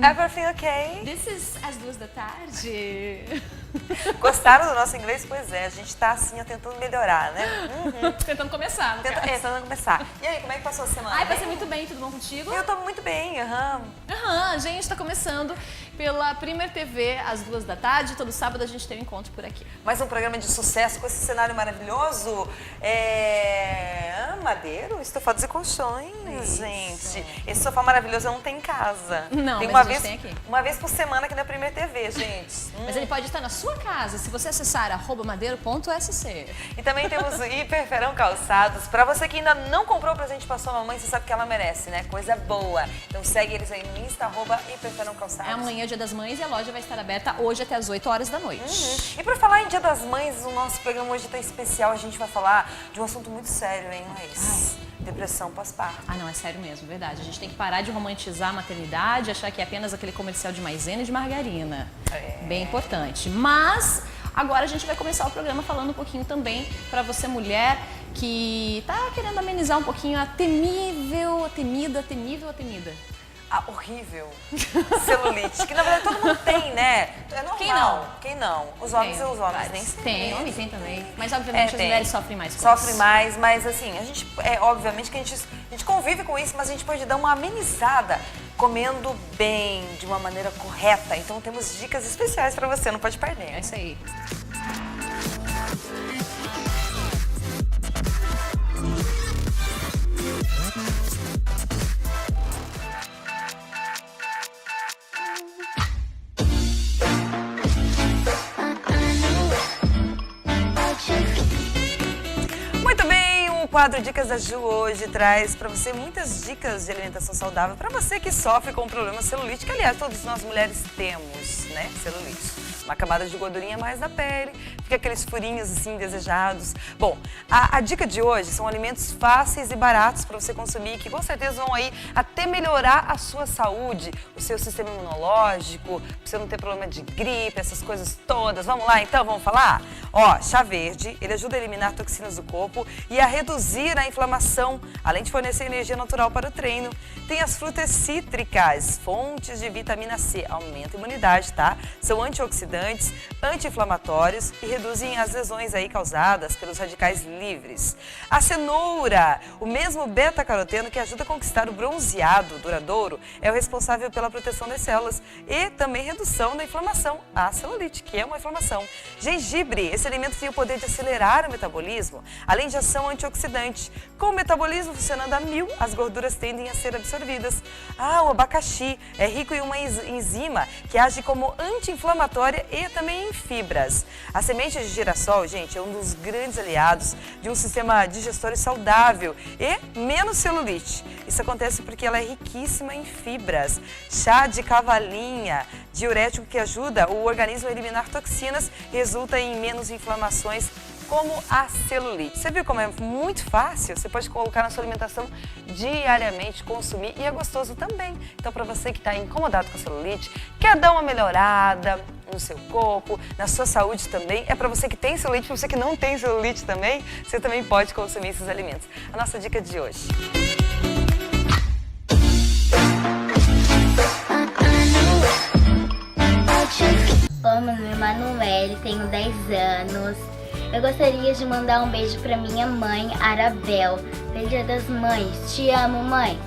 Everything okay? This is As Duas da Tarde. Gostaram do nosso inglês? Pois é, a gente tá assim, tentando melhorar, né? Tentando começar, no caso. Tentando começar. E aí, como é que passou a semana? Ai, passei muito bem, tudo bom contigo? Eu tô muito bem, Gente, tá começando pela Primer TV, às 2 da tarde. Todo sábado a gente tem um encontro por aqui. Mais um programa de sucesso com esse cenário maravilhoso. Madeiro, estofados e colchões, gente. Esse sofá maravilhoso eu não tenho em casa. Não, tem mas a gente tem aqui. Uma vez por semana aqui na Primer TV, gente. Mas ele pode estar na sua casa, se você acessar @madeiro.sc. E também temos o Hiperferão Calçados. Pra você que ainda não comprou o presente pra sua mamãe, você sabe que ela merece, né? Coisa boa. Então segue eles aí no Insta, @Hiperferão Calçados. É amanhã, Dia das Mães, e a loja vai estar aberta hoje até as 8 horas da noite. E por falar em Dia das Mães, o nosso programa hoje tá especial. A gente vai falar de um assunto muito sério, hein, Laís? Depressão pós-parto. Ah, não, é sério mesmo, verdade. A gente tem que parar de romantizar a maternidade, achar que é apenas aquele comercial de maisena e de margarina. Bem importante. Mas agora a gente vai começar o programa falando um pouquinho também para você, mulher, que tá querendo amenizar um pouquinho a temida. Horrível celulite, que na verdade todo mundo tem, né? É normal. Quem não? Os homens Tem, e os homens nem sempre. Tem, homem tem também. Mas obviamente as mulheres sofrem mais com Sofrem isso. mais, mas assim, a gente, obviamente que a gente convive com isso, mas a gente pode dar uma amenizada comendo bem, de uma maneira correta. Então temos dicas especiais pra você, não pode perder. É isso aí. O quadro Dicas da Ju hoje traz para você muitas dicas de alimentação saudável para você que sofre com problema celulite, que aliás todas nós mulheres temos, né, celulite. Uma camada de gordurinha mais na pele, fica aqueles furinhos assim indesejados. Bom, a dica de hoje são alimentos fáceis e baratos para você consumir, que com certeza vão aí até melhorar a sua saúde, o seu sistema imunológico, para você não ter problema de gripe, essas coisas todas. Vamos lá então, vamos falar? Ó, chá verde, ele ajuda a eliminar toxinas do corpo e a reduzir a inflamação, além de fornecer energia natural para o treino. Tem as frutas cítricas, fontes de vitamina C, aumenta a imunidade, tá? São antioxidantes, anti-inflamatórios e reduzem as lesões aí causadas pelos radicais livres. A cenoura, o mesmo beta-caroteno que ajuda a conquistar o bronzeado duradouro, é o responsável pela proteção das células e também redução da inflamação, a celulite, que é uma inflamação. Gengibre, esse alimento tem o poder de acelerar o metabolismo, além de ação antioxidante. Com o metabolismo funcionando a 1000, as gorduras tendem a ser absorvidas. O abacaxi é rico em uma enzima que age como anti-inflamatória e também em fibras. A semente de girassol, gente, é um dos grandes aliados de um sistema digestório saudável e menos celulite. Isso acontece porque ela é riquíssima em fibras. Chá de cavalinha, diurético que ajuda o organismo a eliminar toxinas, resulta em menos inflamações, como a celulite. Você viu como é muito fácil? Você pode colocar na sua alimentação diariamente, consumir e é gostoso também. Então, para você que está incomodado com a celulite, quer dar uma melhorada no seu corpo, na sua saúde também, é para você que tem celulite, para você que não tem celulite também, você também pode consumir esses alimentos. A nossa dica de hoje. Oi, meu nome é Emanuele, tenho 10 anos. Eu gostaria de mandar um beijo pra minha mãe, Arabel. Feliz Dia das Mães. Te amo, mãe.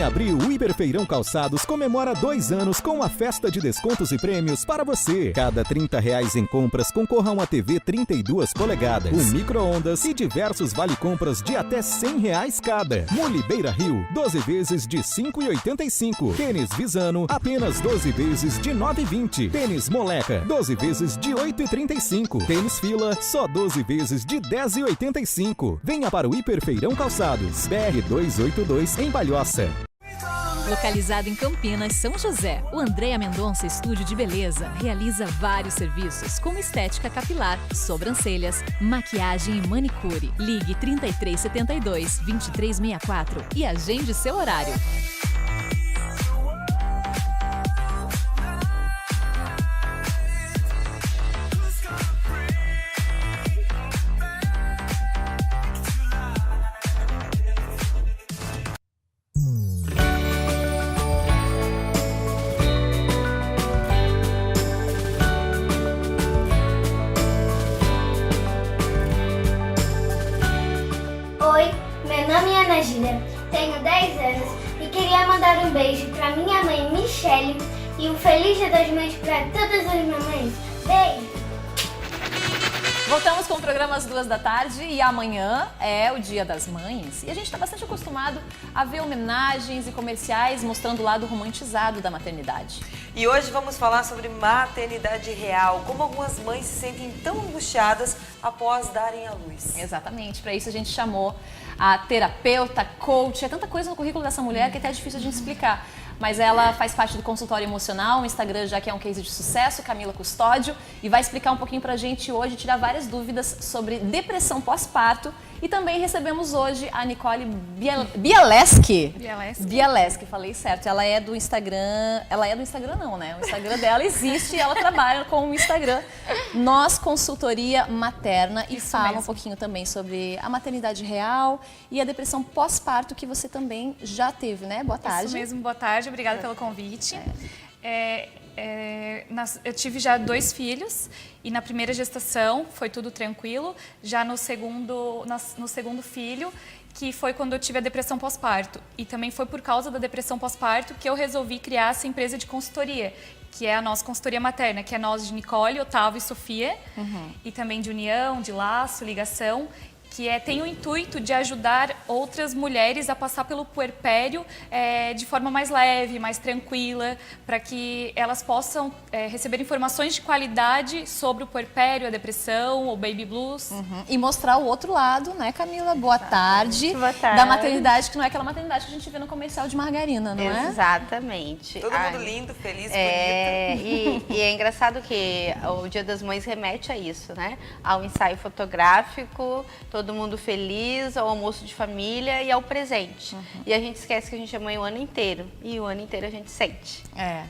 abril, o Hiperfeirão Calçados comemora 2 anos com a festa de descontos e prêmios para você. Cada R$30 em compras concorra a uma TV 32 polegadas, um micro-ondas e diversos vale-compras de até R$100 cada. Mule Beira Rio, 12 vezes de R$ 5,85. Tênis Visano, apenas 12 vezes de R$ 9,20. Tênis Moleca, 12 vezes de R$ 8,35. Tênis Fila, só 12 vezes de R$ 10,85. Venha para o Hiperfeirão Calçados, BR 282 em Palhoça. Localizado em Campinas, São José, o Andréa Mendonça Estúdio de Beleza realiza vários serviços como estética capilar, sobrancelhas, maquiagem e manicure. Ligue 3372 2364 e agende seu horário. Oi, meu nome é Ana Júlia, tenho 10 anos e queria mandar um beijo para minha mãe Michele e um feliz Dia das Mães para todas as mamães. Beijo! Voltamos com o programa às 2 da tarde e amanhã é o Dia das Mães. E a gente está bastante acostumado a ver homenagens e comerciais mostrando o lado romantizado da maternidade. E hoje vamos falar sobre maternidade real, como algumas mães se sentem tão angustiadas após darem à luz. Exatamente, para isso a gente chamou a terapeuta, coach, é tanta coisa no currículo dessa mulher que até é difícil de explicar. Mas ela faz parte do consultório emocional, o Instagram já que é um case de sucesso, Camila Custódio, e vai explicar um pouquinho pra gente hoje, tirar várias dúvidas sobre depressão pós-parto. E também recebemos hoje a Nicole Bialeski. Bialeski, falei certo. Ela é do Instagram, não, né? O Instagram dela existe e ela trabalha com o Instagram Nós Consultoria Materna e fala um pouquinho também sobre a maternidade real e a depressão pós-parto que você também já teve, né? Boa tarde. Isso mesmo, boa tarde, obrigada pelo convite. Eu tive já 2 filhos e na primeira gestação foi tudo tranquilo. Já no segundo filho, que foi quando eu tive a depressão pós-parto. E também foi por causa da depressão pós-parto que eu resolvi criar essa empresa de consultoria, que é a nossa consultoria materna, que é nós de Nicole, Otávio e Sofia, e também de união, de laço, ligação, que tem o intuito de ajudar outras mulheres a passar pelo puerpério de forma mais leve, mais tranquila, para que elas possam receber informações de qualidade sobre o puerpério, a depressão, o baby blues. E mostrar o outro lado, né, Camila? Boa tarde. Boa tarde. Da maternidade, que não é aquela maternidade que a gente vê no comercial de margarina, não é? Exatamente. Todo mundo lindo, feliz, bonito. E é engraçado que o Dia das Mães remete a isso, né? Ao ensaio fotográfico, todo mundo feliz, ao almoço de família e ao presente. E a gente esquece que a gente é mãe o ano inteiro. E o ano inteiro a gente sente.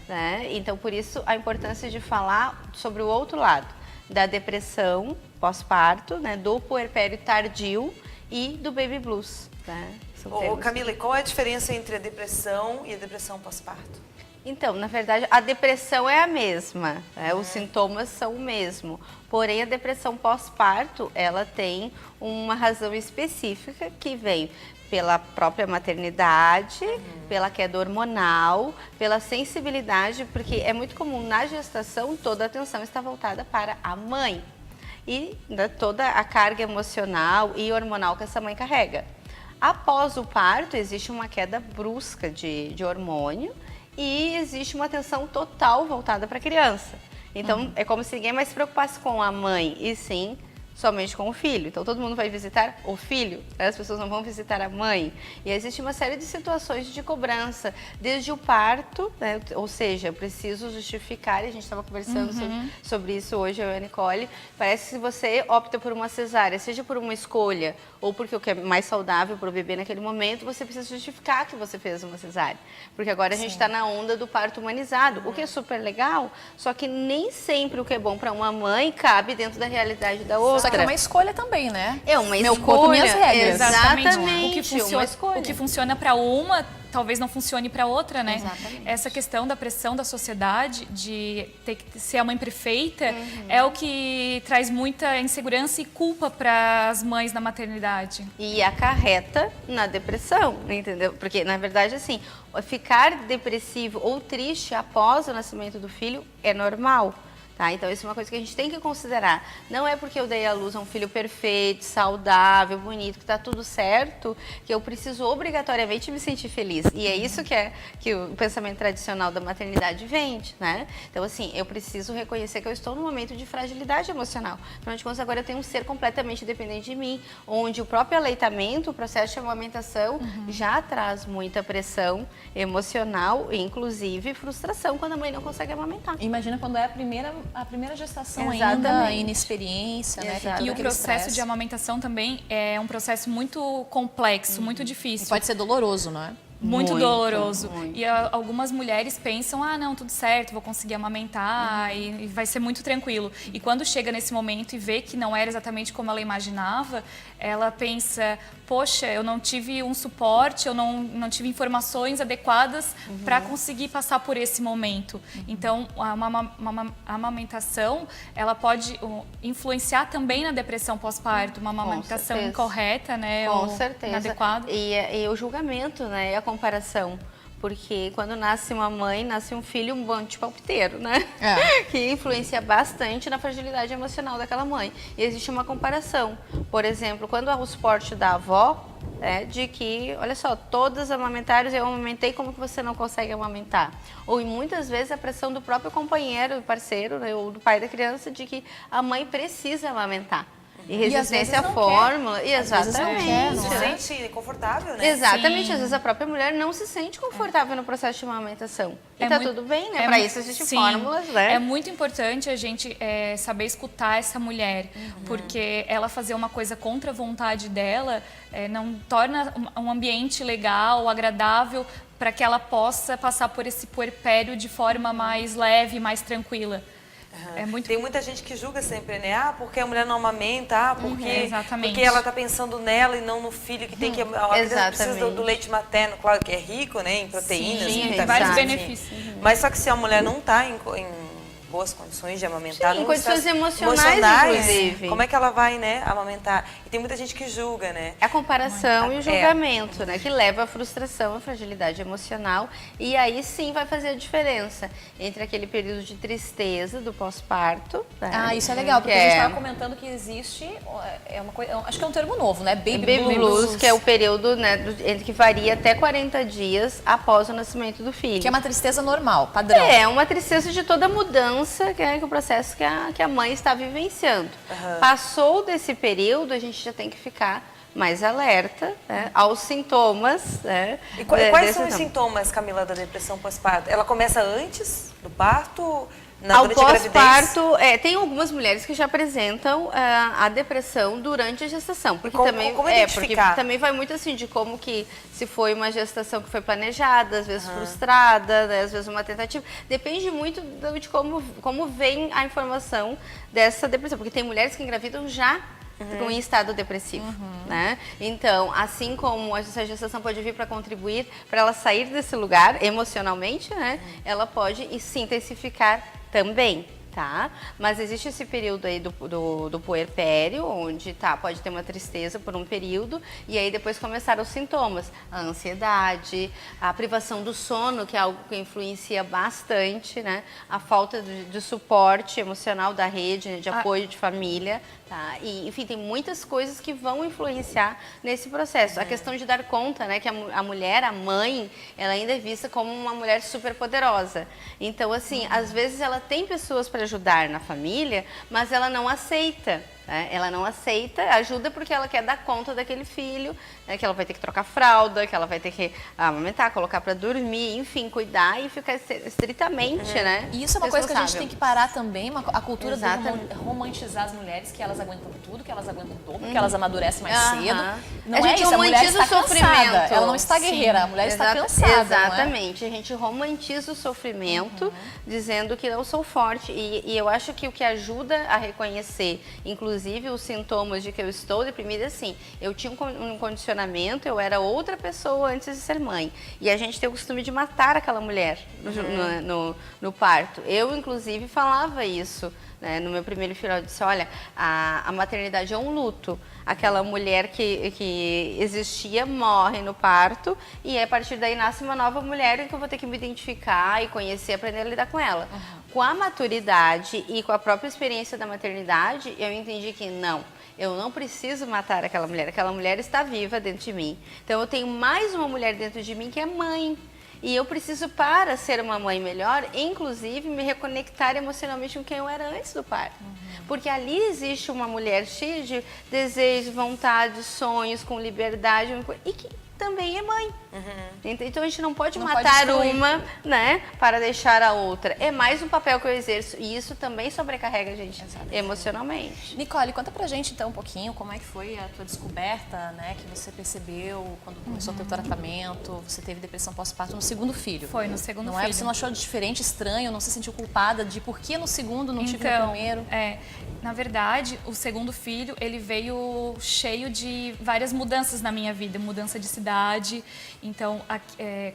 Né? Então, por isso, a importância de falar sobre o outro lado. Da depressão pós-parto, né? Do puerpério tardio e do baby blues. Né? Camila, e qual é a diferença entre a depressão e a depressão pós-parto? Então, na verdade, a depressão é a mesma, né? Os sintomas são o mesmo. Porém, a depressão pós-parto, ela tem uma razão específica que vem pela própria maternidade, pela queda hormonal, pela sensibilidade, porque é muito comum na gestação toda a atenção está voltada para a mãe e toda a carga emocional e hormonal que essa mãe carrega. Após o parto, existe uma queda brusca de hormônio e existe uma atenção total voltada para a criança. Então, é como se ninguém mais se preocupasse com a mãe, e sim somente com o filho. Então, todo mundo vai visitar o filho, né? As pessoas não vão visitar a mãe. E existe uma série de situações de cobrança, desde o parto, né? Ou seja, eu preciso justificar, e a gente estava conversando sobre isso hoje, eu e a Nicole. Parece que se você opta por uma cesárea, seja por uma escolha, ou porque o que é mais saudável para o bebê naquele momento, você precisa justificar que você fez uma cesárea. Porque agora a gente está na onda do parto humanizado, o que é super legal, só que nem sempre o que é bom para uma mãe cabe dentro da realidade da outra. Só que é uma escolha também, né? É uma Meu escolha. corpo, minhas regras. Exatamente. O que funciona para uma, talvez não funcione para outra, né? Exatamente. Essa questão da pressão da sociedade de ter que ser a mãe perfeita é o que traz muita insegurança e culpa para as mães na maternidade. E acarreta na depressão, entendeu? Porque, na verdade, assim, ficar depressivo ou triste após o nascimento do filho é normal. Tá? Então, isso é uma coisa que a gente tem que considerar. Não é porque eu dei à luz a um filho perfeito, saudável, bonito, que está tudo certo, que eu preciso obrigatoriamente me sentir feliz. E é isso que o pensamento tradicional da maternidade vende, né? Então, assim, eu preciso reconhecer que eu estou num momento de fragilidade emocional. Afinal de contas, agora eu tenho um ser completamente dependente de mim, onde o próprio aleitamento, o processo de amamentação, já traz muita pressão emocional, inclusive frustração quando a mãe não consegue amamentar. Imagina quando é a primeira gestação Exatamente. ainda, inexperiência, né? Tem todo E o aquele processo estresse. de amamentação também é um processo muito complexo, muito E difícil. pode ser doloroso, não é? Muito doloroso. muito. E algumas mulheres pensam, não, tudo certo, vou conseguir amamentar e vai ser muito tranquilo. E quando chega nesse momento e vê que não era exatamente como ela imaginava, ela pensa, poxa, eu não tive um suporte, eu não tive informações adequadas para conseguir passar por esse momento. Então, a amamentação, ela pode influenciar também na depressão pós-parto, uma amamentação certeza. incorreta, né? Com ou certeza. inadequada. E o julgamento, né? E a comparação. Porque quando nasce uma mãe, nasce um filho um monte palpiteiro, né? Que influencia bastante na fragilidade emocional daquela mãe. E existe uma comparação. Por exemplo, quando há o suporte da avó, de que, olha só, todas amamentaram, eu amamentei, como que você não consegue amamentar? Ou muitas vezes a pressão do próprio companheiro, parceiro, né, ou do pai da criança, de que a mãe precisa amamentar. E resistência à fórmula. E exatamente. Se sente confortável, né? Exatamente. Sim. Às vezes a própria mulher não se sente confortável no processo de amamentação. E É tá muito- tudo bem, né? é Para mu- isso existem sim. fórmulas, né? É muito importante a gente saber escutar essa mulher, porque ela fazer uma coisa contra a vontade dela não torna um ambiente legal, agradável, para que ela possa passar por esse puerpério de forma mais leve, mais tranquila. É muito Tem muita gente que julga sempre, né? Porque a mulher não amamenta, exatamente. porque ela tá pensando nela e não no filho, que tem que... A criança precisa do leite materno, claro que é rico, né? Em proteínas, Sim, vitaminas, tem vários enfim. benefícios. Mas só que se a mulher não tá em boas condições de amamentar, Sim, não condições está- emocionais, inclusive. como é que ela vai, né, amamentar? E tem muita gente que julga, né? É a comparação e o julgamento, né? Que leva à frustração, à fragilidade emocional. E aí sim vai fazer a diferença entre aquele período de tristeza do pós-parto. Né? Isso é legal, porque Que a gente é- estava comentando que existe, uma coisa, acho que é um termo novo, né? Baby blues, que é o período, né, entre que varia até 40 dias após o nascimento do filho. Que é uma tristeza normal, padrão. É uma tristeza de toda mudança, que é o processo que a mãe está vivenciando. Passou desse período, a gente já tem que ficar mais alerta, né, aos sintomas. Né, E quais são os desse- sintomas, Camila, da depressão pós-parto? Ela começa antes do parto? Ao Durante a gravidez? pós-parto, tem algumas mulheres que já apresentam a depressão durante a gestação. Porque como porque identificar? também vai muito assim de como que se foi uma gestação que foi planejada, às vezes frustrada, né, às vezes uma tentativa. Depende muito de como vem a informação dessa depressão. Porque tem mulheres que engravidam já em estado depressivo, né? Então, assim como essa gestação pode vir para contribuir para ela sair desse lugar emocionalmente, né? Ela pode se intensificar também, tá? Mas existe esse período aí do puerpério, onde pode ter uma tristeza por um período, e aí depois começaram os sintomas, a ansiedade, a privação do sono, que é algo que influencia bastante, né? A falta de suporte emocional da rede, né, de apoio de família, tá? E, enfim, tem muitas coisas que vão influenciar nesse processo. A questão de dar conta, né, que a mulher, a mãe, ela ainda é vista como uma mulher super poderosa. Então, assim, às vezes ela tem pessoas para ajudar na família, mas ela não aceita. Né? Ela não aceita, ajuda porque ela quer dar conta daquele filho, né? Que ela vai ter que trocar fralda, que ela vai ter que amamentar, colocar para dormir, enfim, cuidar e ficar estritamente, né? E isso é uma coisa que a gente responsável. tem que parar também, a cultura Exatamente. de romantizar as mulheres, que elas aguentam tudo, que elas aguentam tudo, que elas amadurecem mais cedo. Não A é gente isso, a mulher romantiza está o sofrimento. cansada. Ela não está guerreira, a mulher está cansada. Exatamente. A gente romantiza o sofrimento, dizendo que não sou forte. E eu acho que o que ajuda a reconhecer, inclusive, inclusive os sintomas de que eu estou deprimida, assim, eu tinha um condicionamento, eu era outra pessoa antes de ser mãe. E a gente tem o costume de matar aquela mulher no parto. Eu, inclusive, falava isso, né, no meu primeiro filho. Eu disse, olha, a maternidade é um luto. Aquela mulher que existia morre no parto e a partir daí nasce uma nova mulher em que eu vou ter que me identificar e conhecer, aprender a lidar com ela. Com a maturidade e com a própria experiência da maternidade, eu entendi que não, eu não preciso matar aquela mulher está viva dentro de mim. Então eu tenho mais uma mulher dentro de mim que é mãe. E eu preciso, para ser uma mãe melhor, inclusive me reconectar emocionalmente com quem eu era antes do parto. Porque ali existe uma mulher cheia de desejos, vontades, sonhos, com liberdade, e que também é mãe. Então a gente não pode matar uma, né, para deixar a outra. É mais um papel que eu exerço e isso também sobrecarrega a gente emocionalmente. Nicole, conta pra gente então um pouquinho como é que foi a tua descoberta, né, que você percebeu quando começou o teu tratamento, você teve depressão pós-parto no segundo filho. Foi no segundo filho. Não é? Você não achou diferente, estranho, não se sentiu culpada de por que no segundo não tive no primeiro? Na verdade, o segundo filho, ele veio cheio de várias mudanças na minha vida, mudança de cidade. Então,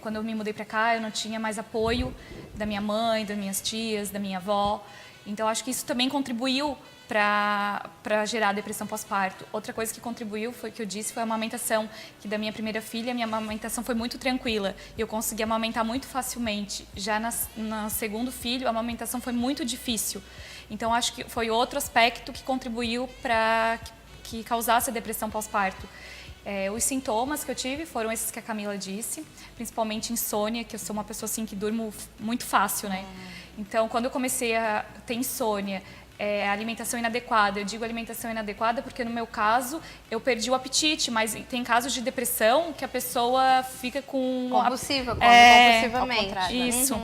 quando eu me mudei para cá, eu não tinha mais apoio da minha mãe, das minhas tias, da minha avó. Então, acho que isso também contribuiu para gerar depressão pós-parto. Outra coisa que contribuiu foi que eu disse, foi a amamentação, que da minha primeira filha, a minha amamentação foi muito tranquila. E eu consegui amamentar muito facilmente. Já no segundo filho, a amamentação foi muito difícil. Então, acho que foi outro aspecto que contribuiu para que causasse a depressão pós-parto. Os sintomas que eu tive foram esses que a Camila disse, principalmente insônia, que eu sou uma pessoa assim que durmo muito fácil, né? Então, quando eu comecei a ter insônia, alimentação inadequada, eu digo alimentação inadequada porque no meu caso eu perdi o apetite, mas tem casos de depressão que a pessoa fica com... Compulsiva, compulsivamente. Isso.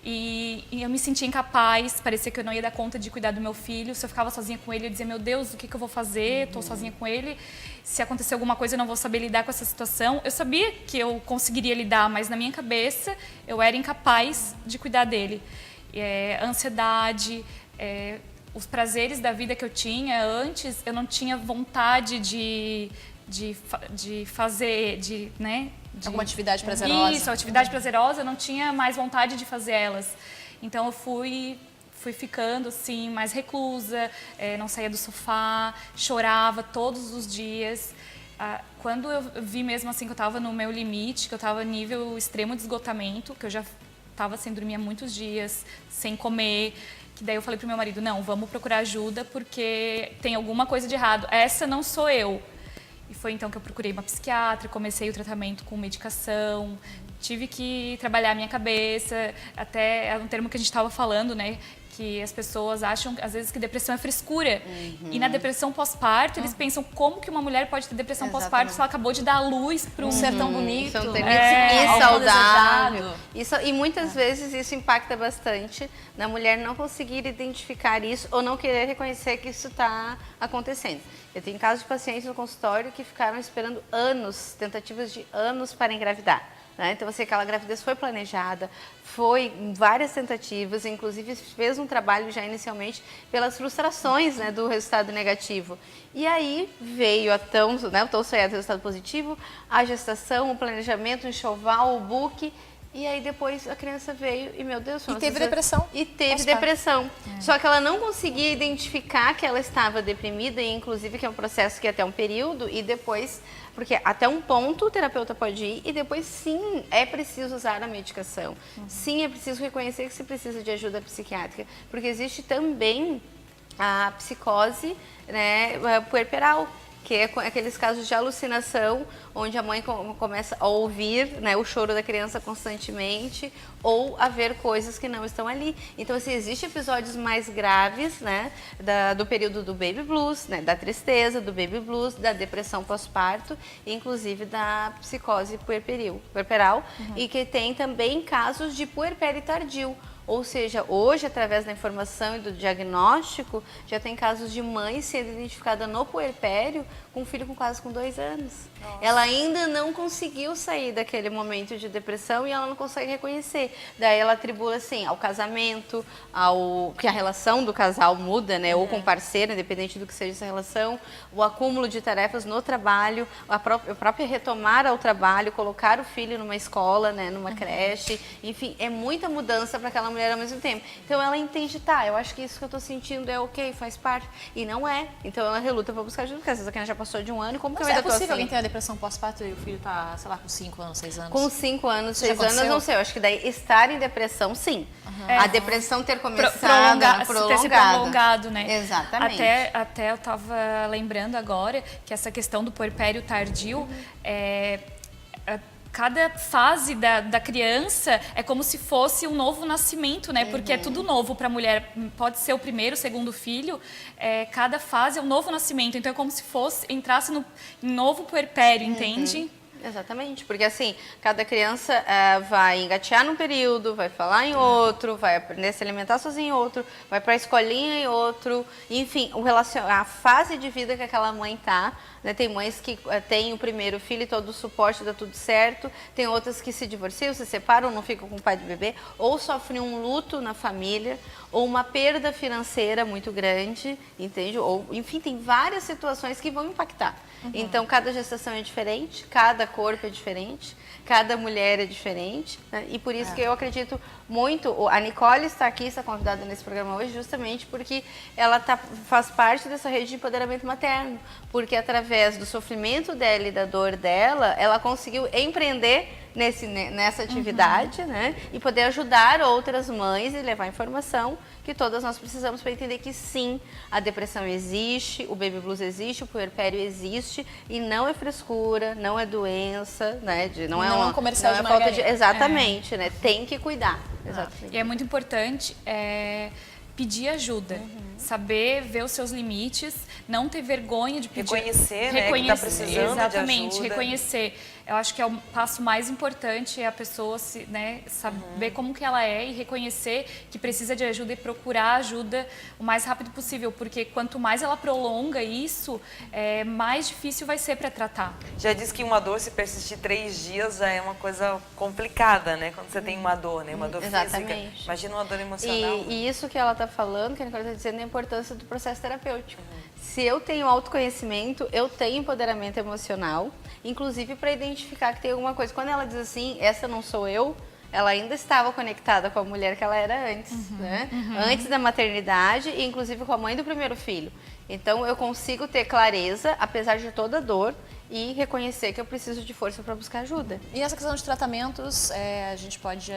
E eu me sentia incapaz, parecia que eu não ia dar conta de cuidar do meu filho. Se eu ficava sozinha com ele, eu dizia, meu Deus, o que eu vou fazer? Estou sozinha com ele. Se acontecer alguma coisa, eu não vou saber lidar com essa situação. Eu sabia que eu conseguiria lidar, mas na minha cabeça eu era incapaz de cuidar dele. Ansiedade, os prazeres da vida que eu tinha antes, eu não tinha vontade de fazer, né? Alguma atividade prazerosa. Isso, atividade prazerosa, eu não tinha mais vontade de fazer elas. Então eu fui ficando assim, mais reclusa, não saía do sofá, chorava todos os dias. Quando eu vi mesmo assim que eu estava no meu limite, que eu estava nível extremo de esgotamento, que eu já estava sem dormir há muitos dias, sem comer, que daí eu falei pro meu marido, não, vamos procurar ajuda porque tem alguma coisa de errado. Essa não sou eu. E foi então que eu procurei uma psiquiatra, comecei o tratamento com medicação, tive que trabalhar a minha cabeça, até é um termo que a gente estava falando, né? Que as pessoas acham, às vezes, que depressão é frescura. E na depressão pós-parto, eles pensam como que uma mulher pode ter depressão pós-parto se ela acabou de dar a luz para um ser tão bonito. São e saudável. E muitas vezes isso impacta bastante na mulher não conseguir identificar isso ou não querer reconhecer que isso está acontecendo. Eu tenho casos de pacientes no consultório que ficaram esperando anos, tentativas de anos para engravidar. Né? Então, aquela gravidez foi planejada, foi várias tentativas, inclusive fez um trabalho já inicialmente pelas frustrações, né, do resultado negativo. E aí veio o tão sonhado resultado positivo, a gestação, o planejamento, o enxoval, o book. E aí depois a criança veio e, meu Deus... E teve depressão. E teve depressão. Só que ela não conseguia identificar que ela estava deprimida, e inclusive que é um processo que é até um período, e depois... Porque até um ponto o terapeuta pode ir e depois sim é preciso usar a medicação. Sim, é preciso reconhecer que se precisa de ajuda psiquiátrica. Porque existe também a psicose, né, puerperal, que é aqueles casos de alucinação, onde a mãe começa a ouvir, né, o choro da criança constantemente, ou a ver coisas que não estão ali. Então, assim, existem episódios mais graves, né, do período do baby blues, né, da tristeza, do baby blues, da depressão pós-parto, inclusive da psicose puerperal, e que tem também casos de puerpério tardio, Ou seja, hoje, através da informação e do diagnóstico, já tem casos de mãe sendo identificada no puerpério com um filho quase com 2 anos. Nossa. Ela ainda não conseguiu sair daquele momento de depressão e ela não consegue reconhecer. Daí ela atribui assim ao casamento, que a relação do casal muda, né? Ou com parceiro, independente do que seja essa relação, o acúmulo de tarefas no trabalho, a própria retomar ao trabalho, colocar o filho numa escola, né? Numa creche, enfim, é muita mudança para aquela mulher ao mesmo tempo. Então ela entende, eu acho que isso que eu tô sentindo é ok, faz parte. E não é. Então ela reluta para buscar ajuda, porque às vezes a criança já passou de 1 ano, como que eu ainda tô assim? É possível alguém ter a depressão pós-parto e o filho tá, sei lá, com 5 anos, 6 anos? Com 5 anos, 6 anos, não sei. Eu acho que daí estar em depressão, sim. A depressão ter começado ter se prolongado, né? Exatamente. Até eu tava lembrando agora que essa questão do puerpério tardio cada fase da criança é como se fosse um novo nascimento, né? Porque é tudo novo para a mulher. Pode ser o primeiro, o segundo filho. Cada fase é um novo nascimento. Então é como se entrasse em novo puerpério, entende? Exatamente, porque assim, cada criança vai engatear num período, vai falar em outro, vai aprender a se alimentar sozinho em outro, vai para a escolinha em outro, enfim, a fase de vida que aquela mãe tá, né? Tem mães que têm o primeiro filho e todo o suporte, dá tudo certo, tem outras que se divorciam, se separam, não ficam com o pai do bebê, ou sofrem um luto na família, ou uma perda financeira muito grande, entende? Ou, enfim, tem várias situações que vão impactar. Então, cada gestação é diferente, cada corpo é diferente, cada mulher é diferente, né? E por isso que eu acredito muito, a Nicole está aqui, está convidada nesse programa hoje, justamente porque ela faz parte dessa rede de empoderamento materno, porque através do sofrimento dela e da dor dela, ela conseguiu empreender nessa atividade, né? E poder ajudar outras mães e levar informação que todas nós precisamos para entender que sim, a depressão existe, o baby blues existe, o puerpério existe e não é frescura, não é doença, né? Não é um comercial de margarina. Exatamente, né? Tem que cuidar. Exatamente. E é muito importante pedir ajuda, saber ver os seus limites, não ter vergonha de pedir. Reconhecer, né, que tá precisando exatamente, de ajuda. Reconhecer. Eu acho que é o passo mais importante, é a pessoa saber como que ela é e reconhecer que precisa de ajuda e procurar ajuda o mais rápido possível, porque quanto mais ela prolonga isso, mais difícil vai ser para tratar. Já diz que uma dor, se persistir 3 dias, já é uma coisa complicada, né? Quando você tem uma dor, né? Uma dor física. Imagina uma dor emocional. E isso que ela está falando, que a Nicole está dizendo, é a importância do processo terapêutico. Se eu tenho autoconhecimento, eu tenho empoderamento emocional, inclusive para identificar que tem alguma coisa. Quando ela diz assim, essa não sou eu, ela ainda estava conectada com a mulher que ela era antes, né? Antes da maternidade e inclusive com a mãe do primeiro filho. Então eu consigo ter clareza, apesar de toda a dor, e reconhecer que eu preciso de força para buscar ajuda. E essa questão de tratamentos, a gente pode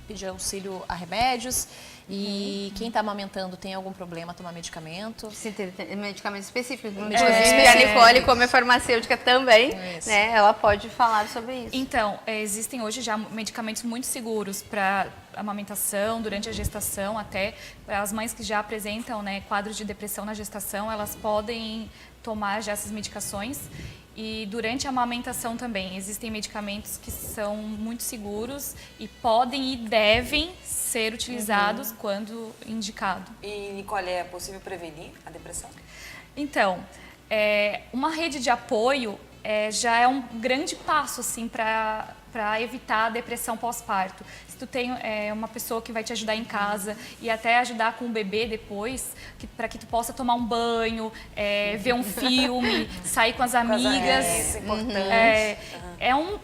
pedir auxílio a remédios. E quem está amamentando tem algum problema, tomar medicamento? Sim, tem medicamento específico. Inclusive, a Nicole, como é farmacêutica também, né, ela pode falar sobre isso. Então, existem hoje já medicamentos muito seguros para amamentação, durante a gestação, até as mães que já apresentam, né, quadros de depressão na gestação, elas podem tomar já essas medicações. E durante a amamentação também, existem medicamentos que são muito seguros e podem e devem ser utilizados quando indicado. E, Nicole, é possível prevenir a depressão? Então, uma rede de apoio já é um grande passo assim, para evitar a depressão pós-parto. Se tu tem uma pessoa que vai te ajudar em casa e até ajudar com o bebê depois, para que tu possa tomar um banho, ver um filme, sair com as amigas. Isso é importante.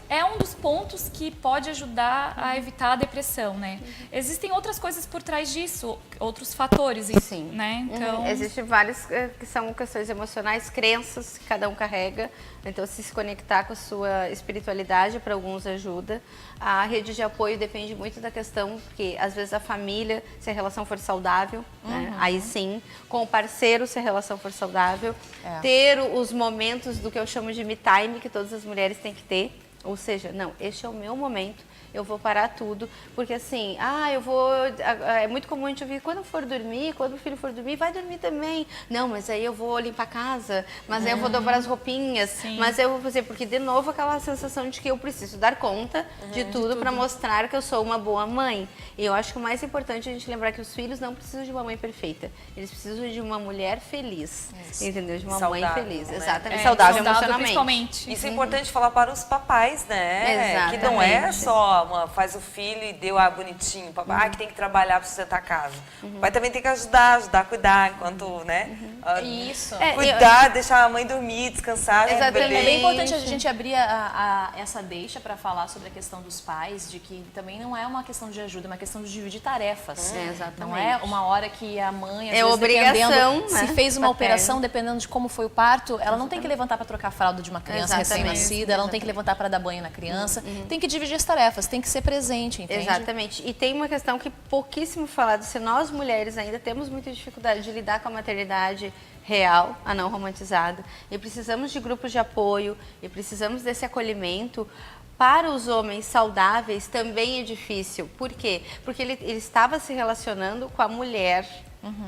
É um dos pontos que pode ajudar a evitar a depressão, né? Existem outras coisas por trás disso, outros fatores, Sim. né? Então, existem vários que são questões emocionais, crenças que cada um carrega. Então, se conectar com a sua espiritualidade, para alguns ajuda. A rede de apoio depende muito da questão, porque às vezes a família, se a relação for saudável, né? Aí sim, com o parceiro, se a relação for saudável, ter os momentos do que eu chamo de me time, que todas as mulheres têm que ter, ou seja, não, este é o meu momento, eu vou parar tudo, porque assim, é muito comum a gente ouvir, quando for dormir, quando o filho for dormir, vai dormir também. Não, mas aí eu vou limpar a casa, mas aí eu vou dobrar as roupinhas, mas eu vou fazer, porque de novo aquela sensação de que eu preciso dar conta de tudo para mostrar que eu sou uma boa mãe. E eu acho que o mais importante é a gente lembrar que os filhos não precisam de uma mãe perfeita, eles precisam de uma mulher feliz, entendeu? De uma mãe feliz, né? exatamente, saudável emocionalmente. Principalmente. Isso é importante falar para os papais, né? Exatamente. Que não é só faz o filho e deu bonitinho, papai que tem que trabalhar para sustentar a casa. O pai também tem que ajudar a cuidar, enquanto, né? Isso. Cuidar, deixar a mãe dormir, descansar. Exatamente. É bem importante a gente abrir essa deixa para falar sobre a questão dos pais, de que também não é uma questão de ajuda, é uma questão de dividir tarefas. Exatamente. Não é uma hora que a mãe, às É vezes, obrigação, dependendo, né? se fez uma Paterna. operação, dependendo de como foi o parto, ela não tem que levantar para trocar a fralda de uma criança recém-nascida, ela não tem que levantar para dar banho na criança, tem que dividir as tarefas, tem que ser presente, entende? Exatamente. E tem uma questão que pouquíssimo falado, se nós mulheres ainda temos muita dificuldade de lidar com a maternidade real, a não romantizada, e precisamos de grupos de apoio, e precisamos desse acolhimento. Para os homens saudáveis também é difícil. Por quê? Porque ele estava se relacionando com a mulher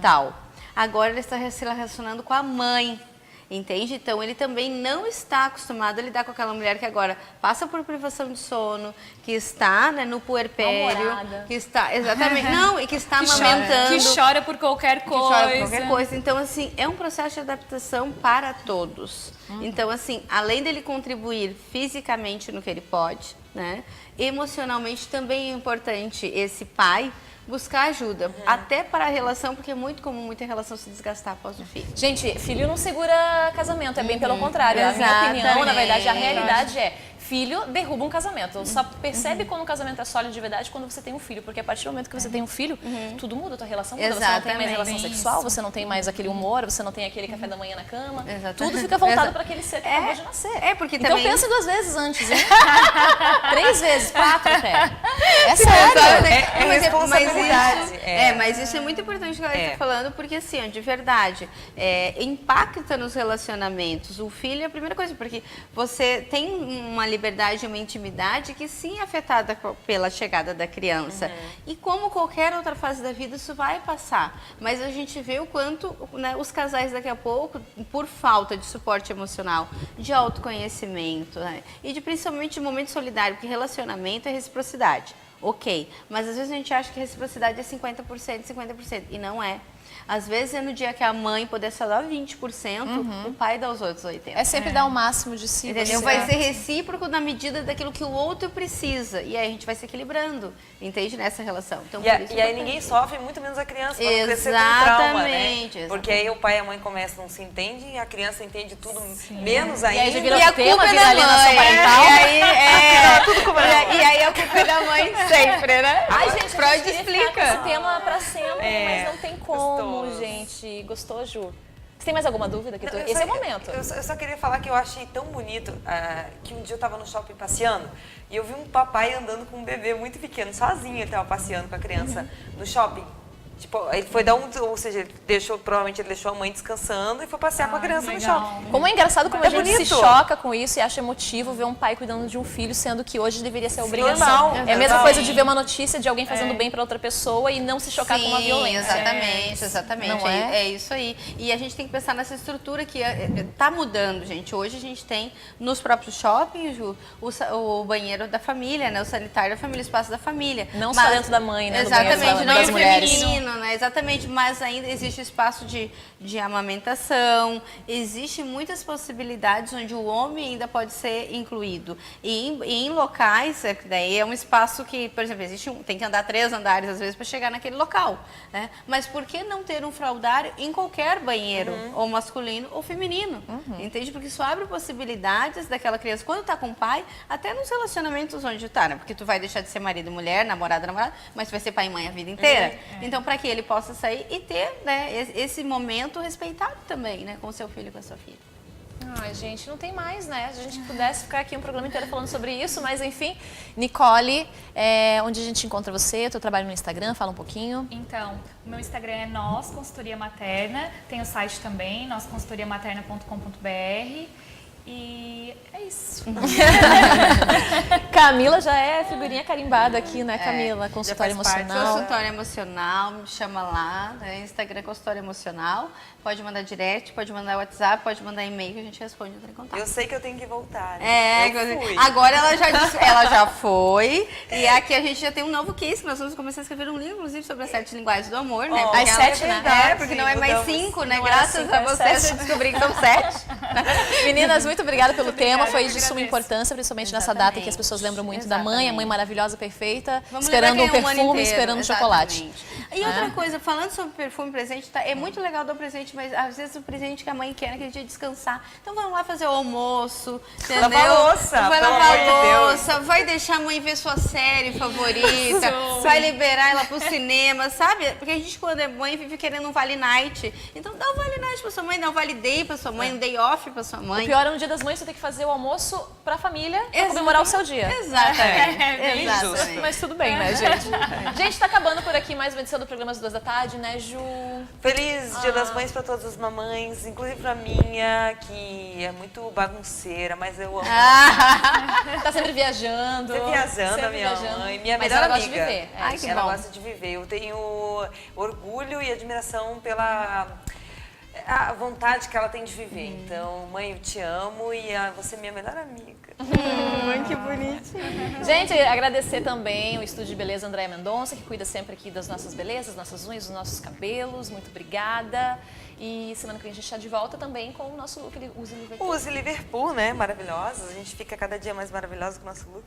tal. Agora ele está se relacionando com a mãe. Entende? Então, ele também não está acostumado a lidar com aquela mulher que agora passa por privação de sono, que está, né, no puerpério, que está, exatamente, não, e que está amamentando. Que chora por qualquer coisa. Que chora por qualquer coisa. Então, assim, é um processo de adaptação para todos. Então, assim, além dele contribuir fisicamente no que ele pode, né, emocionalmente também é importante esse pai buscar ajuda, até para a relação, porque é muito comum muita relação se desgastar após o filho. Gente, filho não segura casamento, é bem pelo contrário. A minha opinião, na verdade, a realidade é: filho derruba um casamento. Só percebe quando um casamento é sólido de verdade quando você tem um filho, porque a partir do momento que você tem um filho, tudo muda, a tua relação muda. Você não tem mais relação sexual, você não tem mais aquele humor, você não tem aquele café da manhã na cama. Tudo fica voltado para aquele ser que acabou de nascer. Porque então também... pensa 2 vezes antes, hein? 3 vezes, 4 até. É sério. É responsabilidade. Mas isso é muito importante que ela está falando, porque assim, ó, de verdade, impacta nos relacionamentos. O filho é a primeira coisa, porque você tem uma liberdade, uma intimidade que sim é afetada pela chegada da criança. E como qualquer outra fase da vida, isso vai passar. Mas a gente vê o quanto, né, os casais daqui a pouco, por falta de suporte emocional, de autoconhecimento, né, e de principalmente de momento solidário, porque relacionamento é reciprocidade. Ok, mas às vezes a gente acha que reciprocidade é 50%, 50%, e não é. Às vezes é no dia que a mãe puder só dar 20%, o pai dá os outros 80%. É sempre dar o máximo de si. Entendeu? Vai ser recíproco na medida daquilo que o outro precisa. E aí a gente vai se equilibrando, entende? Nessa relação. Então, e aí ninguém sofre, muito menos a criança, para não crescer com trauma, né? Porque aí o pai e a mãe começam, não se entendem, e a criança entende tudo menos ainda. E aí já vira o tema, vira alienação parental. E aí a culpa é da mãe sempre, né? Ai, gente, Freud explica. Esse tema pra sempre, mas não tem como, gente. Gostou, Ju? Você tem mais alguma dúvida? Esse é o momento. Eu só queria falar que eu achei tão bonito que um dia eu estava no shopping passeando e eu vi um papai andando com um bebê muito pequeno, sozinho, ele estava passeando com a criança no shopping. Tipo, ele foi dar ou seja, provavelmente ele deixou a mãe descansando e foi passear com a criança no shopping. Como é engraçado como a gente bonito. se choca com isso e acha emotivo ver um pai cuidando de um filho, sendo que hoje deveria ser obrigação. Normal, é a mesma coisa de ver uma notícia de alguém fazendo bem para outra pessoa e não se chocar com uma violência. Exatamente. Não é? É isso aí. E a gente tem que pensar nessa estrutura que tá mudando, gente. Hoje a gente tem nos próprios shoppings o banheiro da família, né? O sanitário da família, o espaço da família. Não só dentro da mãe, né? Exatamente, não das mulheres. feminino. Né? Exatamente, mas ainda existe espaço de amamentação, existem muitas possibilidades onde o homem ainda pode ser incluído. E em locais, daí é um espaço que, por exemplo, tem que andar 3 andares às vezes para chegar naquele local. Né? Mas por que não ter um fraldário em qualquer banheiro, ou masculino ou feminino? Entende? Porque isso abre possibilidades daquela criança, quando está com o pai, até nos relacionamentos onde está, né? Porque tu vai deixar de ser marido e mulher, namorada, mas tu vai ser pai e mãe a vida inteira. Então, para que ele possa sair e ter, né, esse momento respeitado também, né, com o seu filho e com a sua filha. Ai, gente, não tem mais, né? Se a gente pudesse ficar aqui um programa inteiro falando sobre isso, mas enfim. Nicole, onde a gente encontra você? Teu trabalho no Instagram, fala um pouquinho. Então, o meu Instagram é Nós Consultoria Materna, tem o site também, nosconsultoriamaterna.com.br. E é isso. Camila já é figurinha carimbada aqui, né, Camila? Consultório já faz parte. emocional. Consultório emocional, me chama lá, né? Instagram Consultório Emocional. Pode mandar direct, pode mandar WhatsApp, pode mandar e-mail que a gente responde, entra em contato. Eu sei que eu tenho que voltar. Né? Eu fui. Agora ela já foi. E aqui a gente já tem um novo case, que nós vamos começar a escrever um livro, inclusive, sobre as 7 linguagens do amor, né? As 7, né? Porque não é mais 5, né? Não é Graças 5, a é vocês 7. eu descobri que são 7. Meninas, muito obrigada pelo tema, obrigada, foi eu de que suma agradeço. importância, principalmente nessa data em que as pessoas lembram muito da mãe, a mãe maravilhosa, perfeita, Vamos esperando lembrar o que é um ano perfume, inteiro, esperando o chocolate. exatamente. E outra coisa, falando sobre perfume e presente, é muito legal dar o presente, mas às vezes o presente que a mãe quer naquele dia é descansar. Então vamos lá fazer o almoço, entendeu? Lavar a louça, vai pelo lavar amor de a Deus. louça, vai deixar a mãe ver sua série favorita, vai liberar ela pro cinema, sabe? Porque a gente, quando é mãe, vive querendo um Vale Night. Então dá um Vale Night pra sua mãe, dá um Vale Day pra sua mãe, um Day Off pra sua mãe. O pior é no dia das mães você ter que fazer o almoço pra família, pra comemorar o seu dia. Exatamente. bem Exatamente. justo. Mas tudo bem, né, gente? Gente, tá acabando por aqui mais uma edição do programa às 2 da tarde, né, Ju? Feliz Dia das Mães para todas as mamães, inclusive pra minha, que é muito bagunceira, mas eu amo. Tá sempre viajando. Sempre viajando, sempre a minha viajando. mãe, minha Mas melhor ela amiga. gosta de viver. Ai, que ela bom. gosta de viver. Eu tenho orgulho e admiração pela a vontade que ela tem de viver. Então, mãe, eu te amo e você é minha melhor amiga. Que bonitinho. Gente, agradecer também o Estúdio de Beleza Andréa Mendonça, que cuida sempre aqui das nossas belezas, nossas unhas, dos nossos cabelos. Muito obrigada. E semana que vem a gente está de volta também com o nosso look Use Liverpool. Use Liverpool, né? Maravilhosos. A gente fica cada dia mais maravilhosa com o nosso look.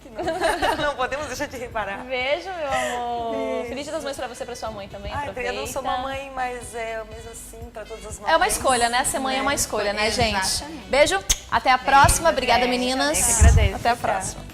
Não podemos deixar de reparar. Beijo, meu amor. Feliz Dia das Mães pra você e pra sua mãe também. Ai, Aproveita. eu não sou mamãe, mas mesmo assim, para todas as mamães. É uma escolha, né? Ser mãe é uma escolha, né, gente? Exatamente. Beijo, até a próxima. Obrigada, gente. meninas. Eu que agradeço. Até a próxima.